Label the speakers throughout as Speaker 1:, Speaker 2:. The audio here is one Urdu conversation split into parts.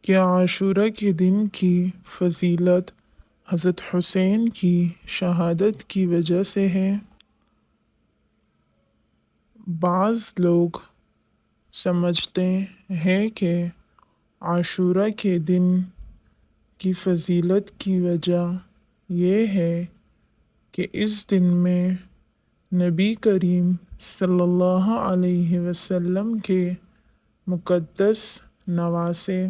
Speaker 1: کہ عاشورہ کے دن کی فضیلت حضرت حسین کی شہادت کی وجہ سے ہے۔ بعض لوگ سمجھتے ہیں کہ عاشورہ کے دن کی فضیلت کی وجہ یہ ہے کہ اس دن میں نبی کریم صلی اللہ علیہ وسلم کے مقدس نواسے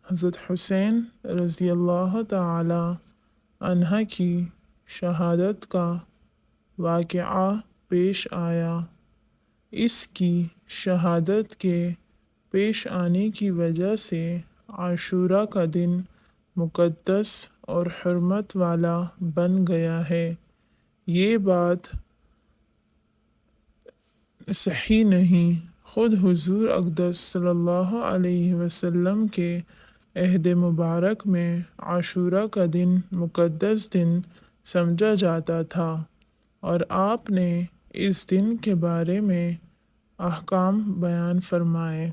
Speaker 1: حضرت حسین رضی اللہ تعالی عنہ کی شہادت کا واقعہ پیش آیا۔ اس کی شہادت کے پیش آنے کی وجہ سے عاشورہ کا دن مقدس اور حرمت والا بن گیا ہے۔ یہ بات صحیح نہیں۔ خود حضور اقدس صلی اللہ علیہ وسلم کے عہد مبارک میں عاشورہ کا دن مقدس دن سمجھا جاتا تھا اور آپ نے اس دن کے بارے میں احکام بیان فرمائے،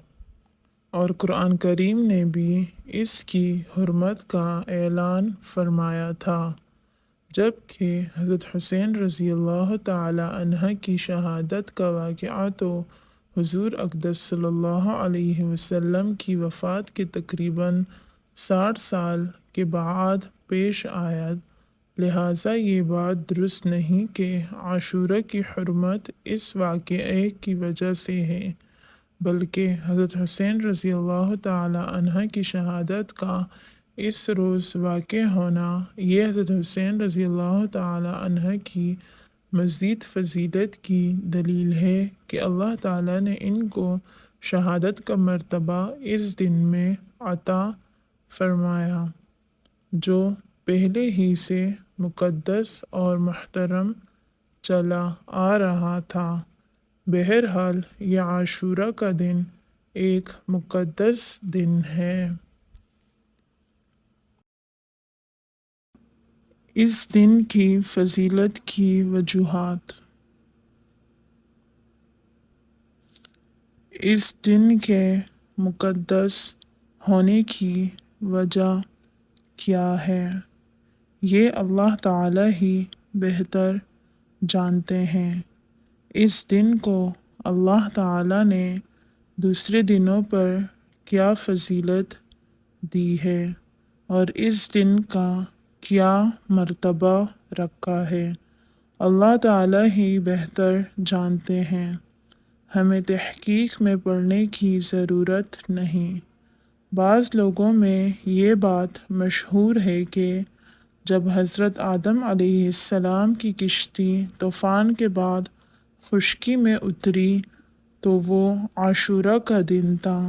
Speaker 1: اور قرآن کریم نے بھی اس کی حرمت کا اعلان فرمایا تھا۔ جبکہ حضرت حسین رضی اللہ تعالی عنہ کی شہادت کا واقعہ تو حضور اقدس صلی اللہ علیہ وسلم کی وفات کے تقریباً 60 سال کے بعد پیش آیا، لہٰذا یہ بات درست نہیں کہ عاشورہ کی حرمت اس واقعے کی وجہ سے ہے، بلکہ حضرت حسین رضی اللہ تعالی عنہ کی شہادت کا اس روز واقع ہونا یہ حضرت حسین رضی اللہ تعالی عنہ کی مزید فضیلت کی دلیل ہے کہ اللہ تعالی نے ان کو شہادت کا مرتبہ اس دن میں عطا فرمایا جو پہلے ہی سے مقدس اور محترم چلا آ رہا تھا۔ بہرحال یہ عاشورہ کا دن ایک مقدس دن ہے۔ اس دن کی فضیلت کی وجوہات۔ اس دن کے مقدس ہونے کی وجہ کیا ہے، یہ اللہ تعالی ہی بہتر جانتے ہیں۔ اس دن کو اللہ تعالی نے دوسرے دنوں پر کیا فضیلت دی ہے اور اس دن کا کیا مرتبہ رکھا ہے، اللہ تعالی ہی بہتر جانتے ہیں۔ ہمیں تحقیق میں پڑھنے کی ضرورت نہیں۔ بعض لوگوں میں یہ بات مشہور ہے کہ جب حضرت آدم علیہ السلام کی کشتی طوفان کے بعد خشکی میں اتری تو وہ عاشورہ کا دن تھا۔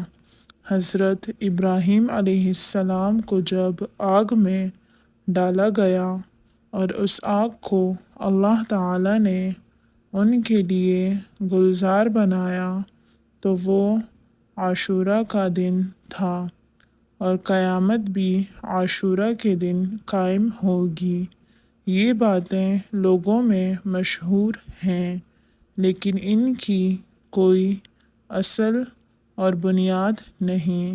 Speaker 1: حضرت ابراہیم علیہ السلام کو جب آگ میں ڈالا گیا اور اس آگ کو اللہ تعالی نے ان کے لیے گلزار بنایا تو وہ عاشورہ کا دن تھا، اور قیامت بھی عاشورہ کے دن قائم ہوگی۔ یہ باتیں لوگوں میں مشہور ہیں، لیکن ان کی کوئی اصل اور بنیاد نہیں۔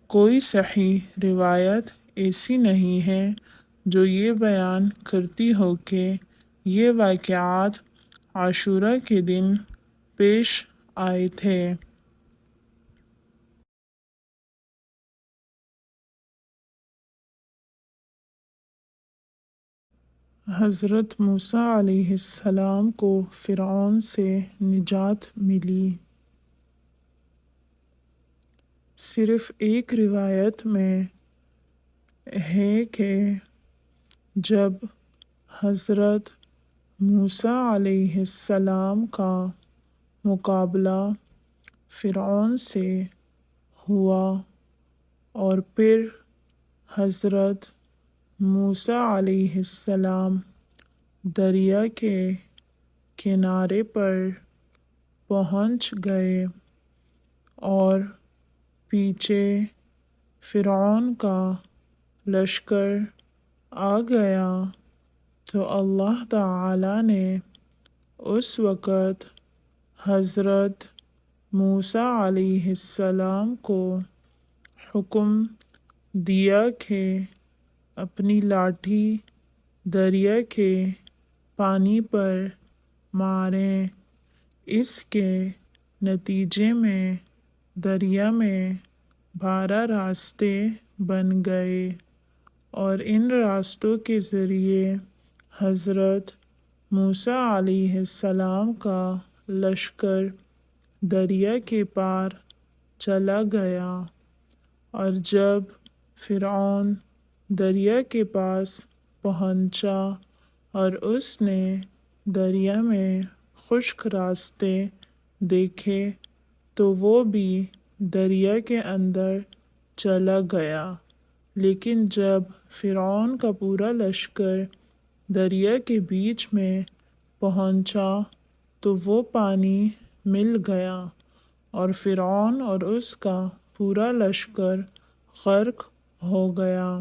Speaker 1: کوئی صحیح روایت ایسی نہیں ہے جو یہ بیان کرتی ہو کہ یہ واقعات عاشورہ کے دن پیش آئے تھے۔ حضرت موسیٰ علیہ السلام کو فرعون سے نجات ملی۔ صرف ایک روایت میں ہے کہ جب حضرت موسیٰ علیہ السلام کا مقابلہ فرعون سے ہوا اور پھر حضرت موسیٰ علیہ السلام دریا کے کنارے پر پہنچ گئے اور پیچھے فرعون کا لشکر آ گیا تو اللہ تعالی نے اس وقت حضرت موسیٰ علیہ السلام کو حکم دیا کہ اپنی لاٹھی دریا کے پانی پر ماریں، اس کے نتیجے میں دریا میں 12 راستے بن گئے، اور ان راستوں کے ذریعے حضرت موسیٰ علیہ السلام کا لشکر دریا کے پار چلا گیا۔ اور جب فرعون دریا کے پاس پہنچا اور اس نے دریا میں خشک راستے دیکھے تو وہ بھی دریا کے اندر چلا گیا، لیکن جب فرعون کا پورا لشکر دریا کے بیچ میں پہنچا تو وہ پانی مل گیا اور فرعون اور اس کا پورا لشکر غرق ہو گیا۔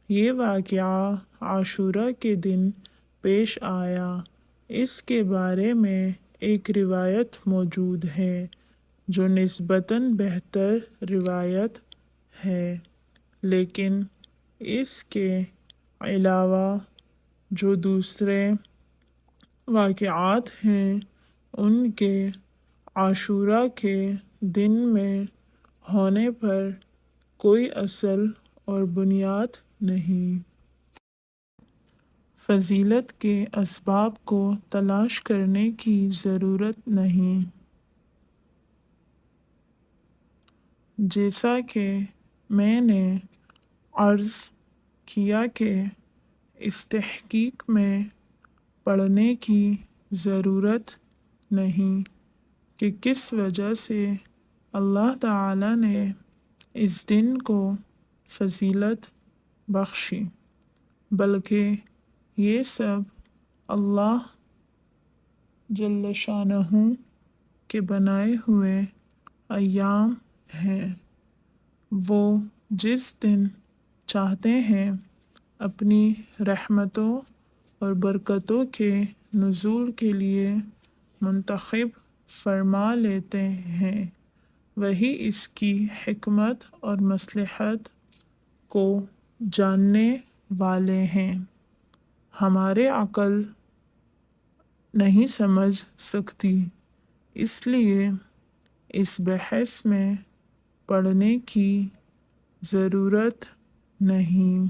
Speaker 1: یہ واقعہ عاشورہ کے دن پیش آیا۔ اس کے بارے میں ایک روایت موجود ہے جو نسبتاً بہتر روایت ہے، لیکن اس کے علاوہ جو دوسرے واقعات ہیں ان کے عاشورہ کے دن میں ہونے پر کوئی اصل اور بنیاد نہیں۔ فضیلت کے اسباب کو تلاش کرنے کی ضرورت نہیں۔ جیسا کہ میں نے عرض کیا کہ اس تحقیق میں پڑھنے کی ضرورت نہیں کہ کس وجہ سے اللہ تعالی نے اس دن کو فضیلت بخشی، بلکہ یہ سب اللہ جل شانہ کے بنائے ہوئے ایام ہیں۔ وہ جس دن چاہتے ہیں اپنی رحمتوں اور برکتوں کے نزول کے لیے منتخب فرما لیتے ہیں، وہی اس کی حکمت اور مصلحت کو جاننے والے ہیں۔ ہماری عقل نہیں سمجھ سکتی، اس لیے اس بحث میں پڑھنے کی ضرورت نہیں۔